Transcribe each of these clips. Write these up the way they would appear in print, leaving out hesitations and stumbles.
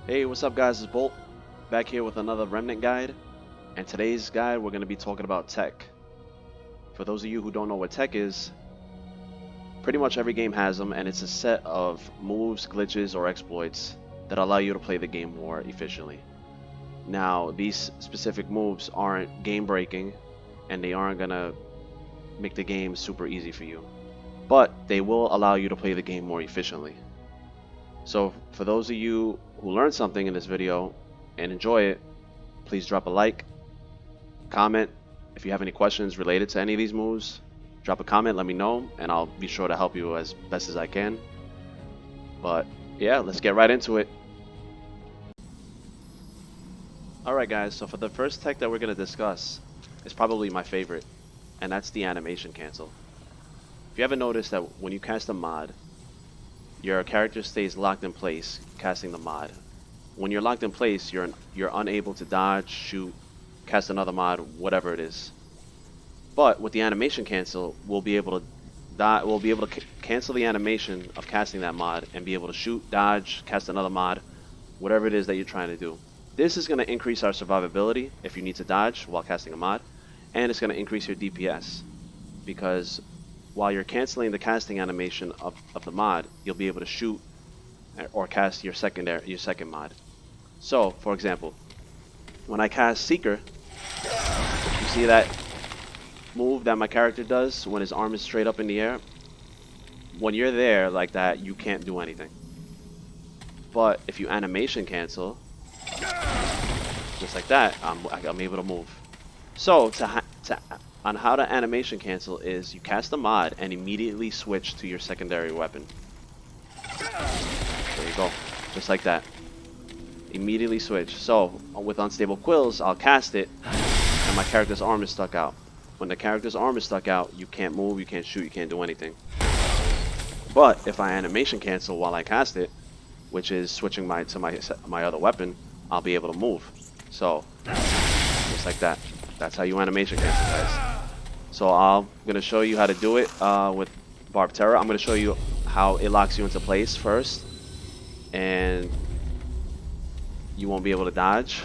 Hey, what's up guys, it's Bolt, back here with another Remnant guide, and today's guide we're going to be talking about tech. For those of you who don't know what tech is, pretty much every game has them, and it's a set of moves, glitches, or exploits that allow you to play the game more efficiently. Now, these specific moves aren't game breaking, and they aren't going to make the game super easy for you, but they will allow you to play the game more efficiently. So for those of you who learned something in this video and enjoy it, please drop a like, comment. If you have any questions related to any of these moves, drop a comment, let me know, and I'll be sure to help you as best as I can. But yeah, let's get right into it. Alright guys, so for the first tech that we're going to discuss, is probably my favorite, and that's the animation cancel. If you ever noticed that when you cast a mod, your character stays locked in place casting the mod. When you're locked in place, you're unable to dodge, shoot, cast another mod, whatever it is. But with the animation cancel, we'll be able to cancel the animation of casting that mod and be able to shoot, dodge, cast another mod, whatever it is that you're trying to do. This is going to increase our survivability if you need to dodge while casting a mod, and it's going to increase your DPS because while you're canceling the casting animation of the mod, you'll be able to shoot or cast your second mod. So, for example, when I cast Seeker, you see that move that my character does when his arm is straight up in the air? When you're there like that, you can't do anything. But if you animation cancel, just like that, I'm able to move. So, on how to animation cancel is you cast a mod and immediately switch to your secondary weapon. There you go, just like that. Immediately switch. So, with Unstable Quills, I'll cast it, and my character's arm is stuck out. When the character's arm is stuck out, you can't move, you can't shoot, you can't do anything. But if I animation cancel while I cast it, which is switching to my other weapon, I'll be able to move. So, just like that. That's how you animation cancel, guys. So I'm going to show you how to do it with Barb Terror. I'm going to show you how it locks you into place first, and you won't be able to dodge,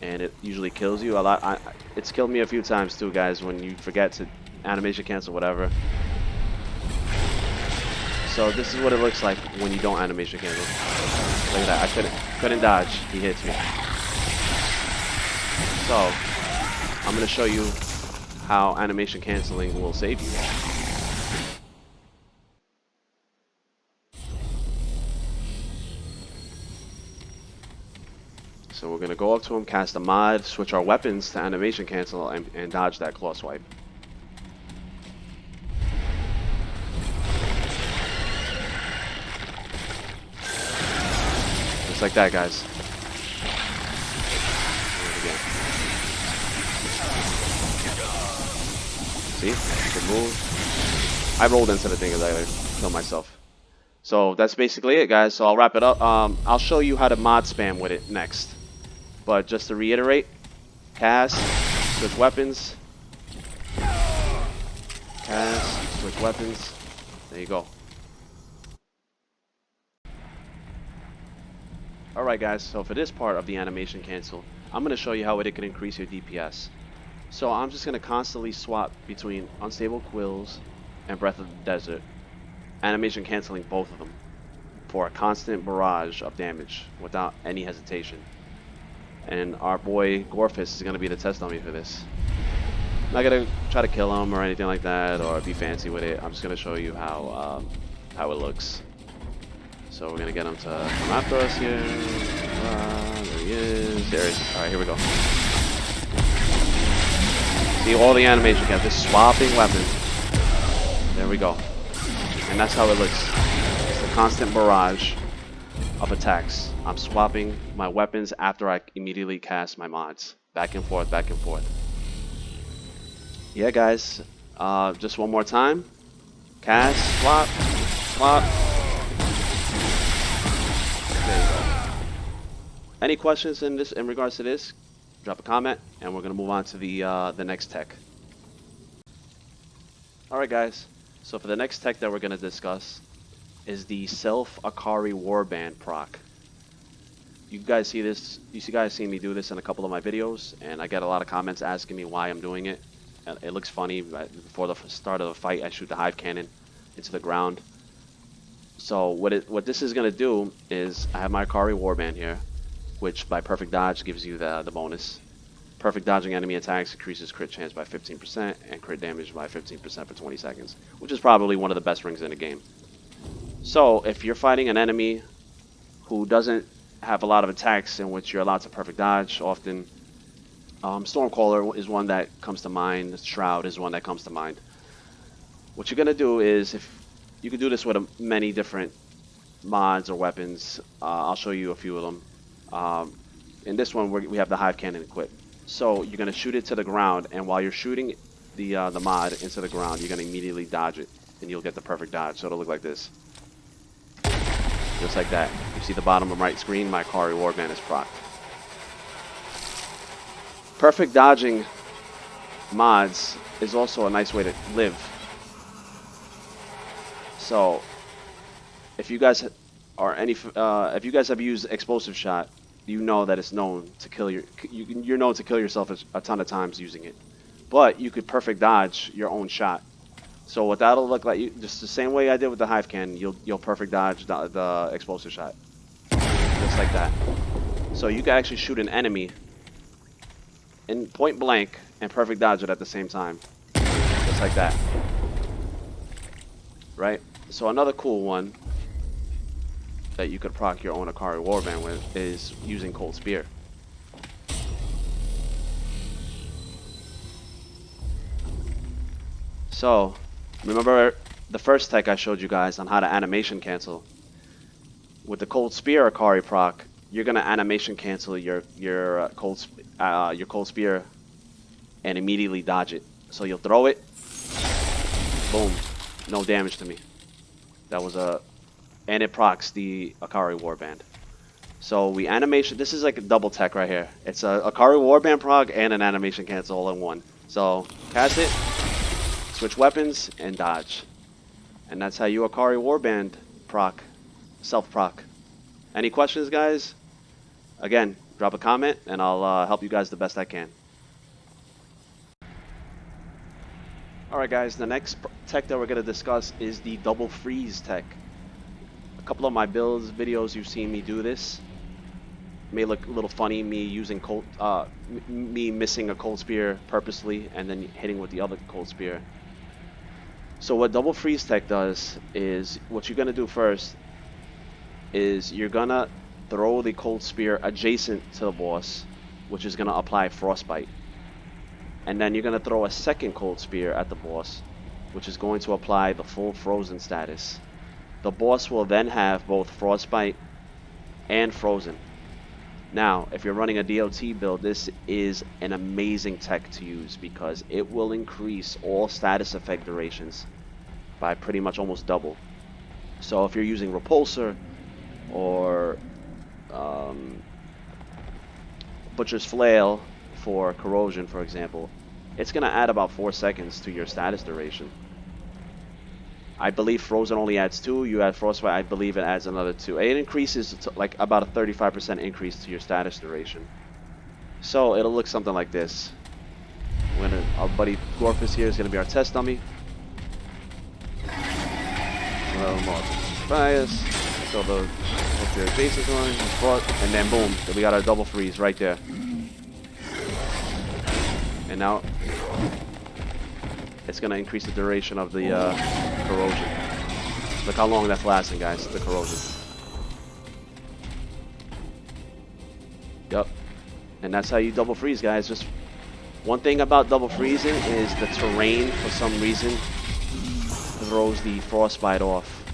and it usually kills you a lot. It's killed me a few times too, guys, when you forget to animation cancel whatever. So this is what it looks like when you don't animation cancel. Look at that, I couldn't dodge, he hits me. So I'm going to show you how animation canceling will save you. So we're going to go up to him, cast a mod, switch our weapons to animation cancel, and dodge that claw swipe. Just like that, guys. See? Good move. I rolled into the thing as I killed myself. So that's basically it, guys. So I'll wrap it up. I'll show you how to mod spam with it next. But just to reiterate, cast, switch weapons, cast, switch weapons. There you go. Alright guys, so for this part of the animation cancel, I'm going to show you how it can increase your DPS. So I'm just going to constantly swap between Unstable Quills and Breath of the Desert, animation canceling both of them for a constant barrage of damage without any hesitation. And our boy Gorfist is going to be the test dummy for this. I'm not going to try to kill him or anything like that or be fancy with it. I'm just going to show you how it looks. So we're going to get him to come after us here. There he is. There he is. Alright, here we go. See all the animation again, just swapping weapons. There we go. And that's how it looks. It's a constant barrage of attacks. I'm swapping my weapons after I immediately cast my mods. Back and forth, back and forth. Yeah, guys. Just one more time. Cast, swap, swap. There you go. Any questions in regards to this? Drop a comment, and we're gonna move on to the next tech. All right, guys. So for the next tech that we're gonna discuss is the self Akari warband proc. you guys see this, you guys see me do this in a couple of my videos, and I get a lot of comments asking me why I'm doing it. And it looks funny, but before the start of the fight, I shoot the hive cannon into the ground. So what this is going to do is, I have my Akari warband here, which by perfect dodge gives you the bonus. Perfect dodging enemy attacks increases crit chance by 15% and crit damage by 15% for 20 seconds, which is probably one of the best rings in the game. So if you're fighting an enemy who doesn't have a lot of attacks in which you're allowed to perfect dodge, often Stormcaller is one that comes to mind, Shroud is one that comes to mind. What you're going to do is, if you can do this with many different mods or weapons, I'll show you a few of them. In this one, we have the hive cannon equipped. So you're going to shoot it to the ground, and while you're shooting the mod into the ground, you're going to immediately dodge it, and you'll get the perfect dodge. So it'll look like this. Just like that. You see the bottom of right screen, my Akari warband is proc. Perfect dodging mods is also a nice way to live. So if you guys are if you guys have used explosive shot, you know that it's known to kill you're known to kill yourself a ton of times using it. But you could perfect dodge your own shot. So what that'll look like, just the same way I did with the hive cannon, you'll perfect dodge the explosive shot, just like that. So you can actually shoot an enemy in point blank and perfect dodge it at the same time, just like that. Right? So another cool one that you could proc your own Akari warband with is using Cold Spear. So remember the first tech I showed you guys on how to animation cancel? With the Cold Spear Akari proc, you're gonna animation cancel your Cold Spear and immediately dodge it. So you'll throw it, boom, no damage to me. That was and it procs the Akari warband. So we animation. This is like a double tech right here. It's a Akari warband proc and an animation cancel all in one. So cast it, switch weapons, and dodge. And that's how you Akari warband proc, self proc. Any questions, guys? Again, drop a comment and I'll help you guys the best I can. Alright guys, the next tech that we're going to discuss is the double freeze tech. A couple of my builds videos you've seen me do this. It may look a little funny, me using me missing a cold spear purposely and then hitting with the other cold spear. So what double freeze tech does is, what you're going to do first is you're going to throw the cold spear adjacent to the boss, which is going to apply frostbite. And then you're going to throw a second cold spear at the boss, which is going to apply the full frozen status. The boss will then have both frostbite and frozen. Now, if you're running a DOT build, this is an amazing tech to use because it will increase all status effect durations by pretty much almost double. So if you're using Repulsor or Butcher's Flail for corrosion, for example, it's going to add about 4 seconds to your status duration. I believe Frozen only adds 2. You add Frostbite, I believe it adds another 2. It increases to like about a 35% increase to your status duration. So it'll look something like this. Our buddy Gorfus here is going to be our test dummy. Bias. So the basic one, and then boom, we got our double freeze right there. And now it's going to increase the duration of the corrosion. Look how long that's lasting, guys, the corrosion. Yep. And that's how you double freeze, guys. Just one thing about double freezing is the terrain, for some reason, throws the frostbite off.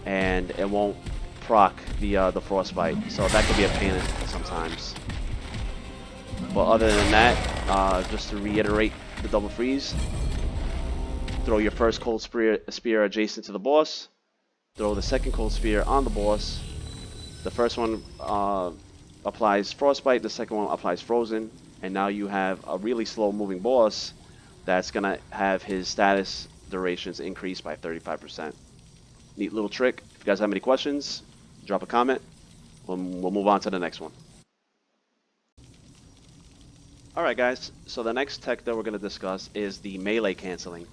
And it won't proc the frostbite. So that could be a pain sometimes. But other than that, just to reiterate the double freeze, throw your first cold spear adjacent to the boss, throw the second cold spear on the boss. The first one applies frostbite, the second one applies frozen, and now you have a really slow moving boss that's gonna have his status durations increased by 35%. Neat little trick. If you guys have any questions, drop a comment. we'll move on to the next one. Alright guys, so the next tech that we're going to discuss is the melee canceling.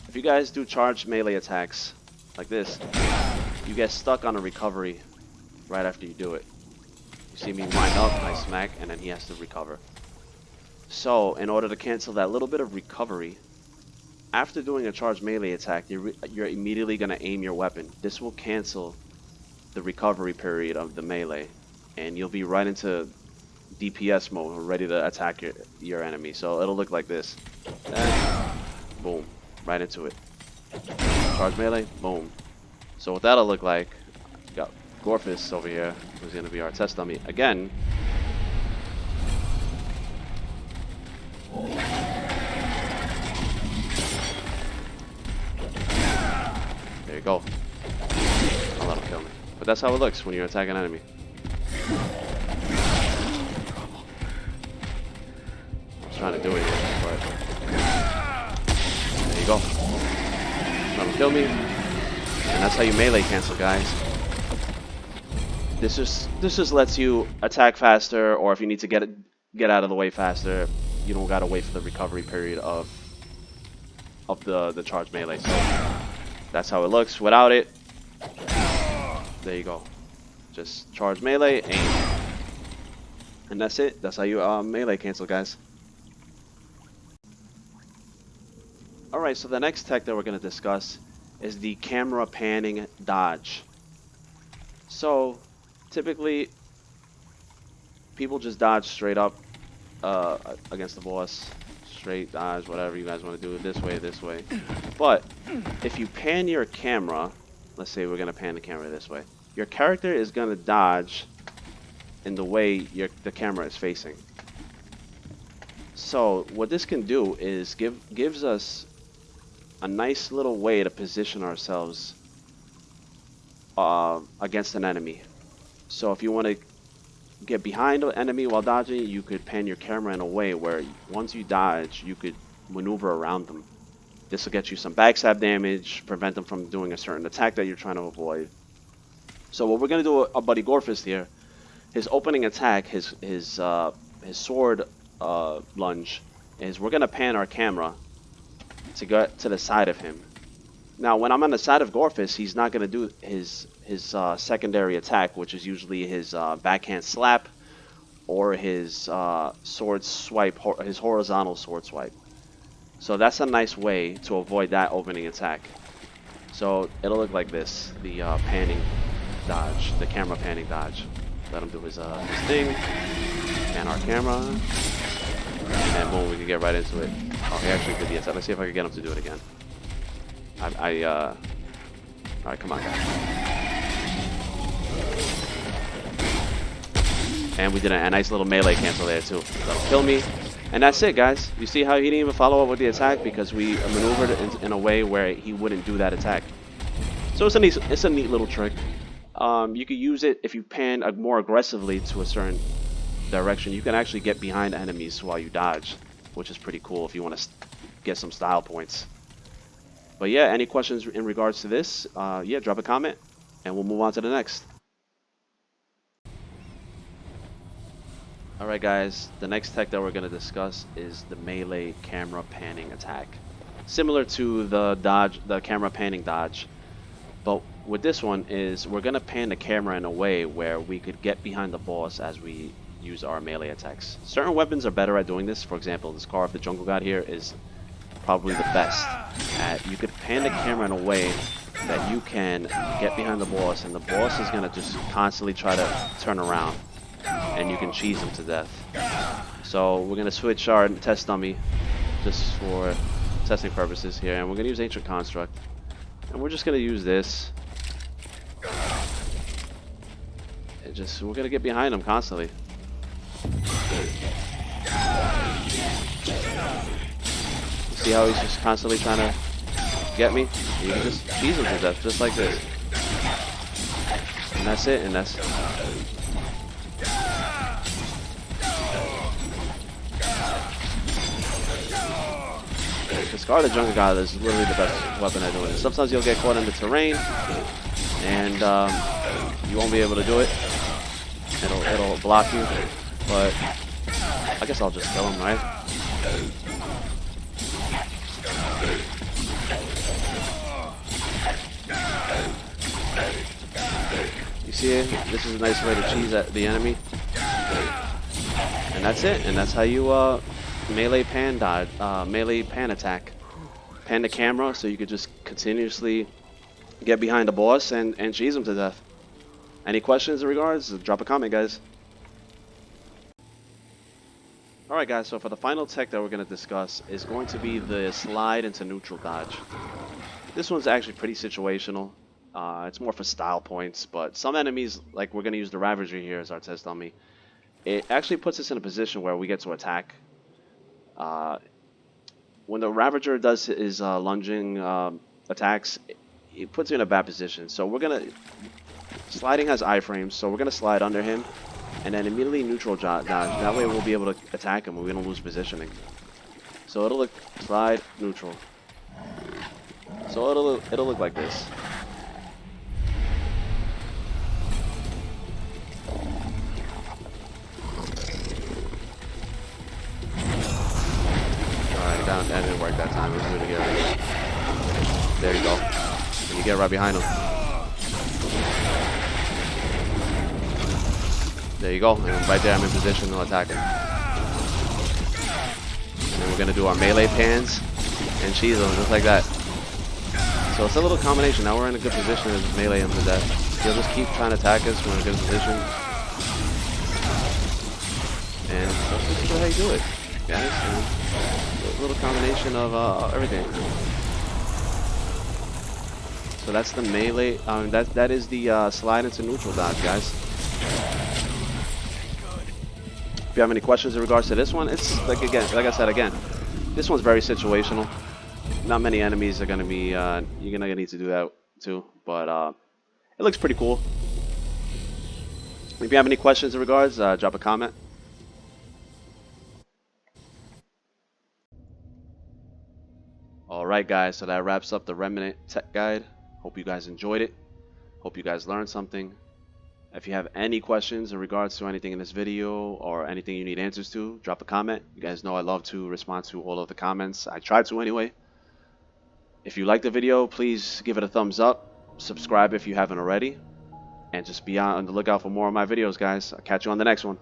If you guys do charged melee attacks like this, you get stuck on a recovery right after you do it. You see me wind up, I smack, and then he has to recover. So, in order to cancel that little bit of recovery, after doing a charged melee attack, you're immediately going to aim your weapon. This will cancel the recovery period of the melee, and you'll be right into DPS mode, ready to attack your enemy. So it'll look like this. And boom, right into it. Charge melee, boom. So what that'll look like, we got Gorfus over here, who's going to be our test dummy. Again, there you go. I'll let him kill me. But that's how it looks when you're attacking an enemy. Trying to do it here, but there you go. Trying to kill me, and that's how you melee cancel, guys. This just lets you attack faster, or if you need to get out of the way faster, you don't gotta wait for the recovery period of the charge melee. So that's how it looks without it. There you go. Just charge melee, aim, and that's it. That's how you melee cancel, guys. Alright, so the next tech that we're going to discuss is the camera panning dodge. So, typically, people just dodge straight up against the boss. Straight dodge, whatever you guys want to do, this way. But, if you pan your camera, let's say we're going to pan the camera this way, your character is going to dodge in the way the camera is facing. So, what this can do is gives us a nice little way to position ourselves against an enemy. So if you want to get behind an enemy while dodging, you could pan your camera in a way where once you dodge, you could maneuver around them. This will get you some backstab damage, prevent them from doing a certain attack that you're trying to avoid. So what we're going to do, our buddy Gorfist here, his opening attack, his sword lunge, is we're going to pan our camera to get to the side of him. Now, when I'm on the side of Gorfus, he's not going to do his secondary attack, which is usually his backhand slap or his sword swipe, his horizontal sword swipe. So that's a nice way to avoid that opening attack. So it'll look like this: the panning dodge, the camera panning dodge. Let him do his thing, pan our camera, and boom, we can get right into it. Oh, he actually did the attack. Let's see if I can get him to do it again. Alright, come on, guys. And we did a nice little melee cancel there, too. That'll kill me. And that's it, guys. You see how he didn't even follow up with the attack? Because we maneuvered in a way where he wouldn't do that attack. So it's a neat little trick. You could use it if you pan more aggressively to a certain direction. You can actually get behind enemies while you dodge, which is pretty cool if you want to get some style points. But yeah, any questions in regards to this, yeah, drop a comment and we'll move on to the next. Alright guys, the next tech that we're going to discuss is the melee camera panning attack. Similar to the camera panning dodge, but with this one is we're going to pan the camera in a way where we could get behind the boss as we use our melee attacks. Certain weapons are better at doing this. For example, the Scar of the Jungle God here is probably the best at, you could pan the camera in a way that you can get behind the boss, and the boss is going to just constantly try to turn around, and you can cheese him to death. So we're going to switch our test dummy just for testing purposes here, and we're going to use Ancient Construct, and we're just going to use this. And we're going to get behind him constantly. See how he's just constantly trying to get me? You can just cheese him to death, just like this. And that's it, and that's... The Scar of the Jungle God is literally the best weapon at doing it. Sometimes you'll get caught in the terrain, and you won't be able to do it. It'll block you, but I guess I'll just kill him, right? You see it? This is a nice way to cheese at the enemy. And that's it. And that's how you melee pan dodge, melee pan attack. Pan the camera so you could just continuously get behind the boss and cheese him to death. Any questions in regards? Drop a comment, guys. Alright guys, so for the final tech that we're going to discuss is going to be the slide into neutral dodge. This one's actually pretty situational. It's more for style points, but some enemies, like we're going to use the Ravager here as our test dummy, it actually puts us in a position where we get to attack. When the Ravager does his lunging attacks, it puts you in a bad position. So we're going to... Sliding has iframes, so we're going to slide under him and then immediately neutral dodge. That way we'll be able to attack him and we don't lose positioning. So it'll look slide, neutral. So it'll look like this. Alright, that didn't work that time. Let's do it again. There you go. And you get right behind him. There you go, and right there I'm in position to attack him. And then we're going to do our melee pans and cheese him just like that. So it's a little combination. Now we're in a good position to melee him to death. He'll just keep trying to attack us. We're in a good position. And this is how you do it, guys. A little combination of everything. So that's the melee. That is the slide into neutral dodge, guys. If you have any questions in regards to this one, it's like I said again, this one's very situational. Not many enemies are gonna be you're gonna need to do that too, but it looks pretty cool. If you have any questions in regards, drop a comment. Alright guys, so that wraps up the Remnant tech guide. Hope you guys enjoyed it. Hope you guys learned something. If you have any questions in regards to anything in this video or anything you need answers to, drop a comment. You guys know I love to respond to all of the comments. I try to anyway. If you like the video, please give it a thumbs up. Subscribe if you haven't already. And just be on the lookout for more of my videos, guys. I'll catch you on the next one.